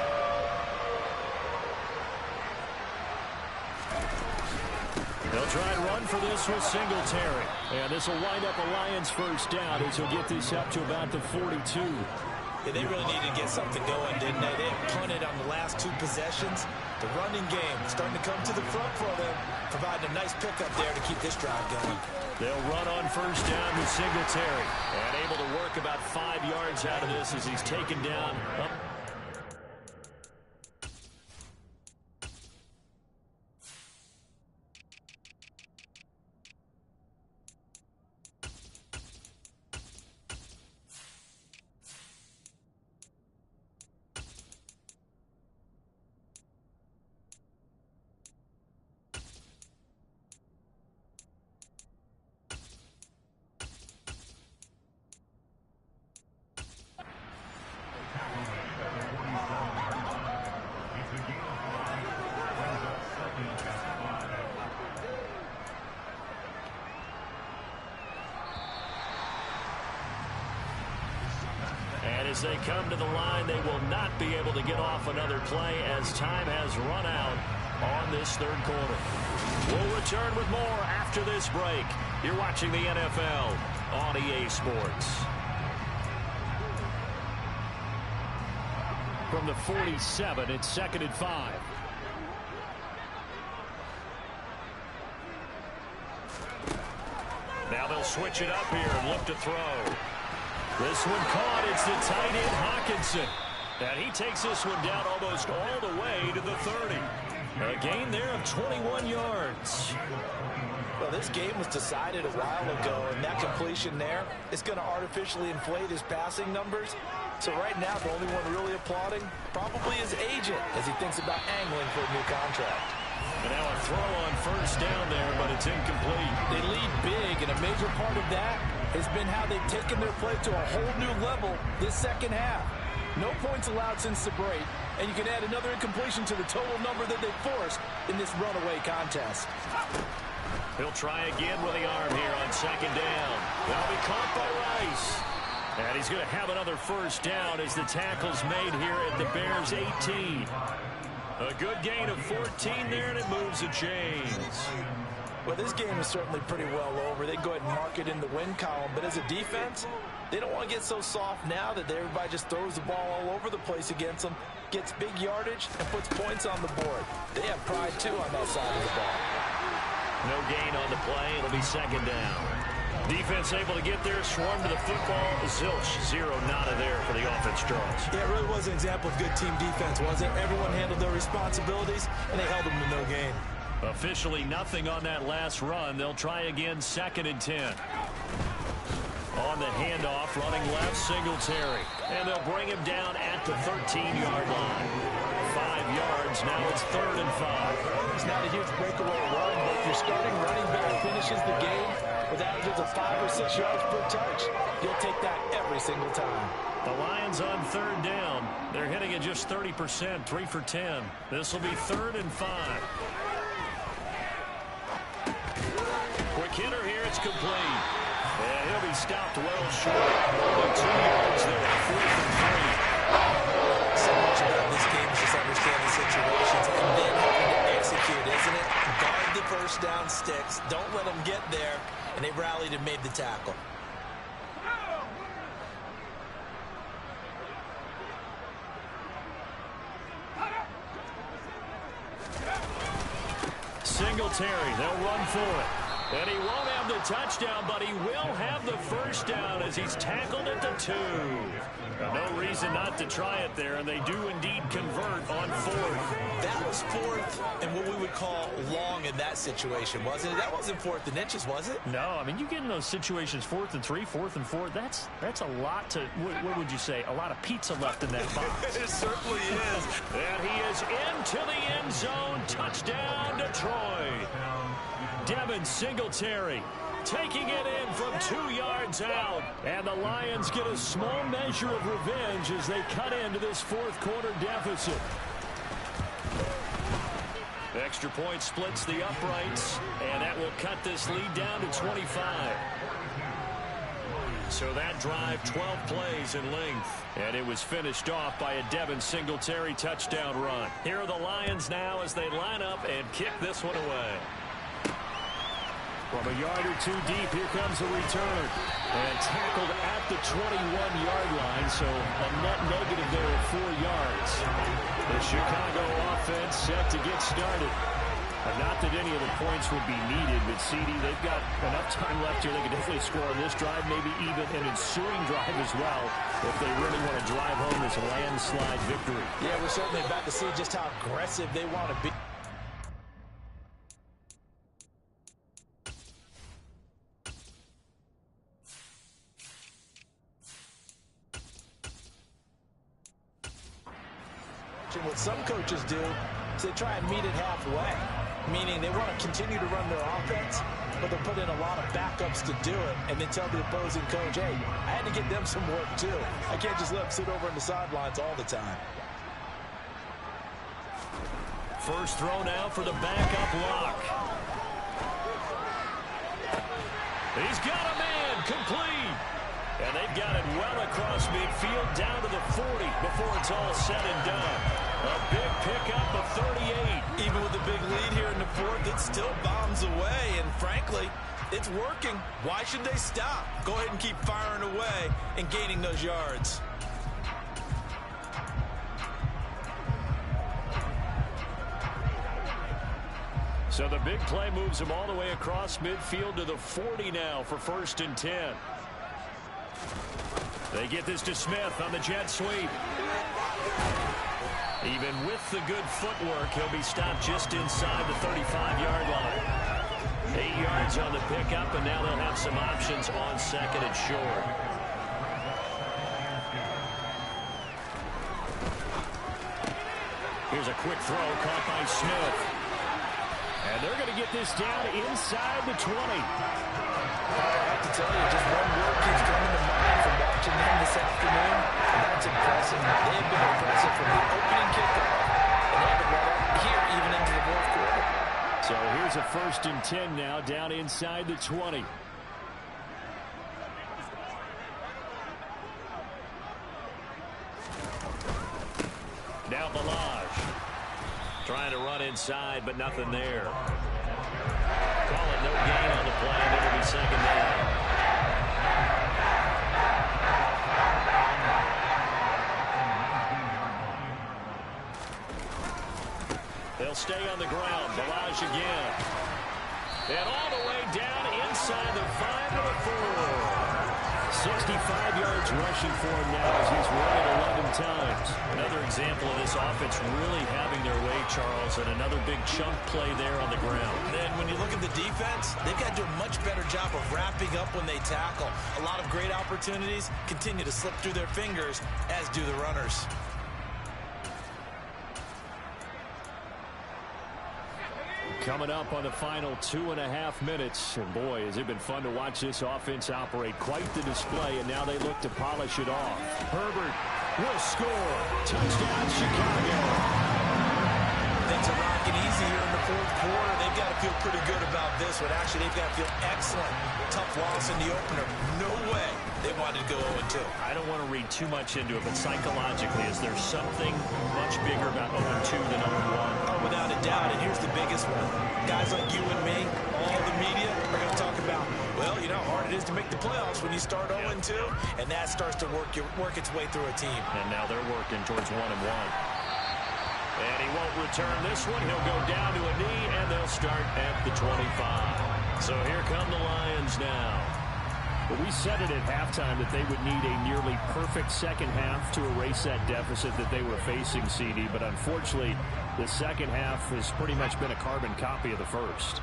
They'll try and run for this with Singletary. And this will wind up a Lions first down as he'll get this up to about the 42. Yeah, they really needed to get something going, didn't they? They had punted on the last 2 possessions. The running game starting to come to the front for them, providing a nice pickup there to keep this drive going. They'll run on first down with Singletary. And able to work about 5 yards out of this as he's taken down up. As they come to the line, they will not be able to get off another play as time has run out on this third quarter. We'll return with more after this break. You're watching the NFL on EA Sports. From the 47, it's 2nd and 5. Now they'll switch it up here and look to throw. This one caught. It's the tight end Hawkinson. And he takes this one down almost all the way to the 30. A gain there of 21 yards. Well, this game was decided a while ago, and that completion there is going to artificially inflate his passing numbers. So right now, the only one really applauding probably his agent as he thinks about angling for a new contract. And now a throw on first down there, but it's incomplete. They lead big, and a major part of that has been how they've taken their play to a whole new level this second half. No points allowed since the break, and you can add another incompletion to the total number that they forced in this runaway contest. He'll try again with the arm here on second down. That'll be caught by Rice. And he's going to have another first down as the tackle's made here at the Bears 18. A good gain of 14 there, and it moves the chains. Well, this game is certainly pretty well over. They go ahead and mark it in the win column. But as a defense, they don't want to get so soft now that everybody just throws the ball all over the place against them, gets big yardage, and puts points on the board. They have pride, too, on that side of the ball. No gain on the play. It'll be second down. Defense able to get there, swarm to the football. Zilch, 0 nada there for the offense, Charles. Yeah, it really was an example of good team defense, wasn't it? Everyone handled their responsibilities, and they held them to no gain. Officially nothing on that last run. They'll try again, 2nd and 10. On the handoff, running left, Singletary. And they'll bring him down at the 13-yard line. 5 yards, now it's 3rd and 5. It's not a huge breakaway run, but if your starting running back finishes the game with averages of 5 or 6 yards per touch, you'll take that every single time. The Lions on 3rd down. They're hitting at just 30%, 3 for 10. This will be 3rd and 5. hitter here. It's complete. And he'll be stopped well short. Only 2 yards there. 4th and 3. So much about this game is just understanding situations and then having to execute, isn't it? Guard the first down sticks. Don't let them get there. And they rallied and made the tackle. Singletary, they'll run for it. And he won't have the touchdown, but he will have the first down as he's tackled at the 2. No reason not to try it there, and they do indeed convert on 4th. That was 4th and what we would call long in that situation, wasn't it? That wasn't 4th and inches, was it? No, I mean, you get in those situations, 4th and 3, 4th and 4. That's a lot to, what would you say, a lot of pizza left in that box. It certainly is. And he is into the end zone. Touchdown, Detroit. Devin Singletary taking it in from 2 yards out. And the Lions get a small measure of revenge as they cut into this 4th quarter deficit. Extra point splits the uprights, and that will cut this lead down to 25. So that drive, 12 plays in length. And it was finished off by a Devin Singletary touchdown run. Here are the Lions now as they line up and kick this one away. From a yard or 2 deep, here comes a return. And tackled at the 21-yard line, so a net negative there of 4 yards. The Chicago offense set to get started. Not that any of the points would be needed, but CD, they've got enough time left here. They can definitely score on this drive, maybe even an ensuing drive as well, if they really want to drive home this landslide victory. Yeah, we're certainly about to see just how aggressive they want to be. What some coaches do is they try and meet it halfway, meaning they want to continue to run their offense, but they'll put in a lot of backups to do it and then tell the opposing coach, hey, I had to get them some work too. I can't just let them sit over on the sidelines all the time. First throw now for the backup lock. He's got a man, complete. And they've got it well across midfield down to the 40 before it's all said and done. A big pickup of 38. Even with the big lead here in the 4th, it still bombs away. And frankly, it's working. Why should they stop? Go ahead and keep firing away and gaining those yards. So the big play moves them all the way across midfield to the 40 now for 1st and 10. They get this to Smith on the jet sweep. Even with the good footwork, he'll be stopped just inside the 35-yard line. 8 yards on the pickup, and now they'll have some options on 2nd and short. Here's a quick throw caught by Smith. And they're going to get this down inside the 20. I have to tell you, just one word keeps coming to mind from watching them this afternoon, and that's impressive. They have been impressive from the opening kickoff, and they have been here even into the 4th quarter. So here's a 1st and 10 now, down inside the 20. Now Balaj. Trying to run inside, but nothing there. Call it no gain on the play, and it'll be 2nd down. They'll stay on the ground. Balaj again. And all the way down inside the 5 to the 4. 65 yards rushing for him now as he's run it 11 times. Another example of this offense really having their way, Charles, and another big chunk play there on the ground. And when you look at the defense, they've got to do a much better job of wrapping up when they tackle. A lot of great opportunities continue to slip through their fingers, as do the runners. Coming up on the final 2.5 minutes. And boy, has it been fun to watch this offense operate. Quite the display, and now they look to polish it off. Herbert will score. Touchdown, Chicago. Thanks a lot. take it easy here in the fourth quarter. They've got to feel pretty good about this one. Actually, they've got to feel excellent. Tough loss in the opener. No way they wanted to go 0-2. I don't want to read too much into it, but psychologically, is there something much bigger about 0-2 than 0-1? Oh, without a doubt, and here's the biggest one. Guys like you and me, all the media, are going to talk about, well, you know how hard it is to make the playoffs when you start 0-2, and that starts to work its way through a team. And now they're working towards 1-1. And he won't return this one. He'll go down to a knee, and they'll start at the 25. So here come the Lions now. But we said it at halftime that they would need a nearly perfect second half to erase that deficit that they were facing, CD. But unfortunately, the second half has pretty much been a carbon copy of the first.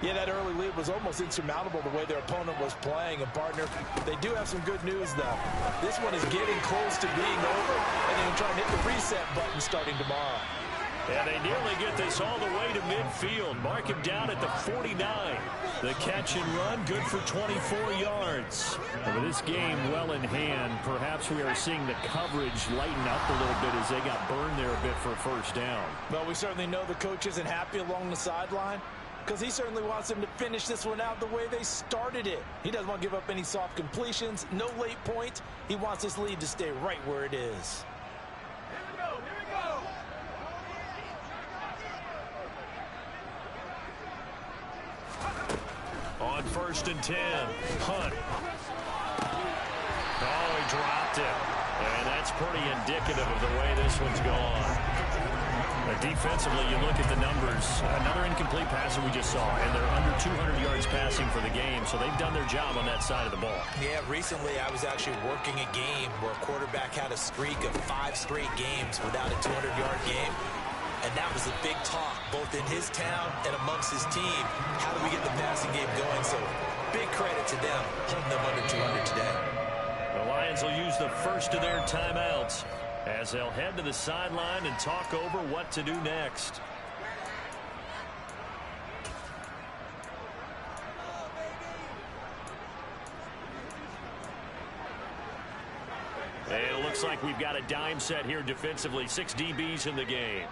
Yeah, that early lead was almost insurmountable the way their opponent was playing. And, partner, they do have some good news, though. This one is getting close to being over, and they're trying to hit the reset button starting tomorrow. And they nearly get this all the way to midfield. Mark him down at the 49. The catch and run, good for 24 yards. And with this game well in hand, perhaps we are seeing the coverage lighten up a little bit as they got burned there a bit for a first down. Well, we certainly know the coach isn't happy along the sideline, because he certainly wants them to finish this one out the way they started it. He doesn't want to give up any soft completions, no late points. He wants this lead to stay right where it is. On 1st and 10, Hunt. Oh, he dropped it. And that's pretty indicative of the way this one's gone. Defensively, you look at the numbers. Another incomplete pass that we just saw, and they're under 200 yards passing for the game, so they've done their job on that side of the ball. Yeah, recently I was actually working a game where a quarterback had a streak of 5 straight games without a 200-yard game. And that was a big talk, both in his town and amongst his team. How do we get the passing game going? So big credit to them, holding them under 200 today. The Lions will use the first of their timeouts as they'll head to the sideline and talk over what to do next. And it looks like we've got a dime set here defensively. 6 DBs in the game.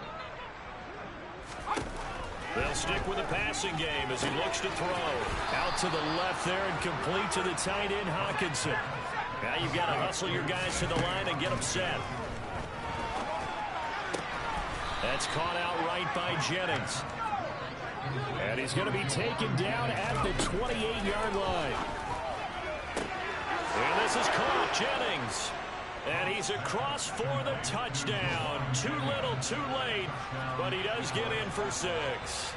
They'll stick with the passing game as he looks to throw. Out to the left there and complete to the tight end, Hawkinson. Now you've got to hustle your guys to the line and get them set. That's caught out right by Jennings. And he's going to be taken down at the 28-yard line. And this is caught, Jennings. And he's across for the touchdown. Too little, too late, but he does get in for 6.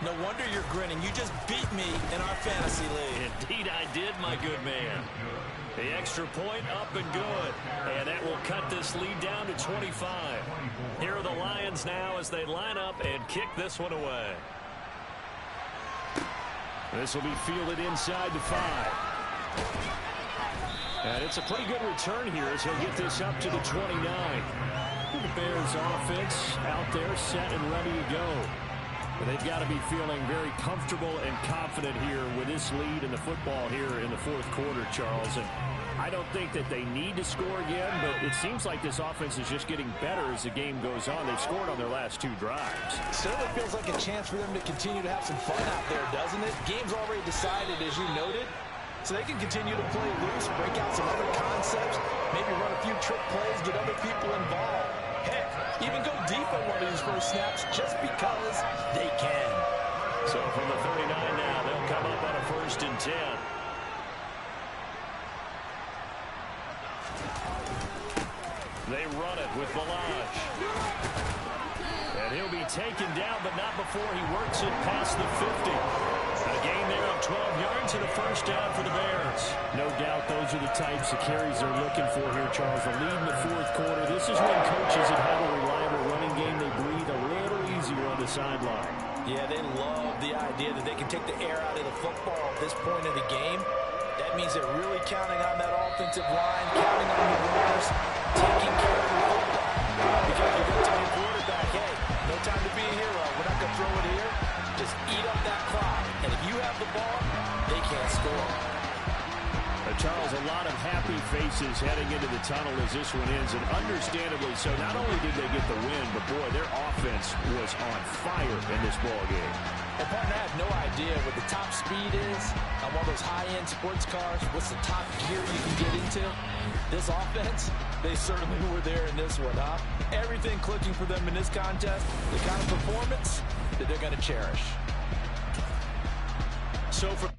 No wonder you're grinning. You just beat me in our fantasy league. Indeed I did, my good man. The extra point up and good. And that will cut this lead down to 25. Here are the Lions now as they line up and kick this one away. This will be fielded inside the 5. And it's a pretty good return here as he'll get this up to the 29. The Bears offense out there set and ready to go. But they've got to be feeling very comfortable and confident here with this lead in the football here in the fourth quarter, Charles. And I don't think that they need to score again, but it seems like this offense is just getting better as the game goes on. They've scored on their last 2 drives. Certainly feels like a chance for them to continue to have some fun out there, doesn't it? Game's already decided, as you noted. So they can continue to play loose, break out some other concepts, maybe run a few trick plays, get other people involved. Heck, even go deep on one of these first snaps just because they can. So from the 39 now, they'll come up on a 1st and 10. They run it with Balaj. And he'll be taken down, but not before he works it past the 50. A gain there of 12 yards and a first down for the Bears. No doubt those are the types of carries they're looking for here, Charles. The lead in the fourth quarter. This is when coaches that have a reliable running game, they breathe a little easier on the sideline. Yeah, they love the idea that they can take the air out of the football at this point in the game. That means they're really counting on that offensive line, counting on the runners, taking care of the football. Because you go to your quarterback, hey, no time to be a hero. We're not going to throw it here. Just eat up that clock. And if you have the ball, they can't score. Charles, a lot of happy faces heading into the tunnel as this one ends, and understandably so. Not only did they get the win, but boy, their offense was on fire in this ball game. And partner, I have no idea what the top speed is on one of those high-end sports cars. What's the top gear you can get into? This offense, they certainly were there in this one, huh? Everything clicking for them in this contest, the kind of performance that they're going to cherish. So for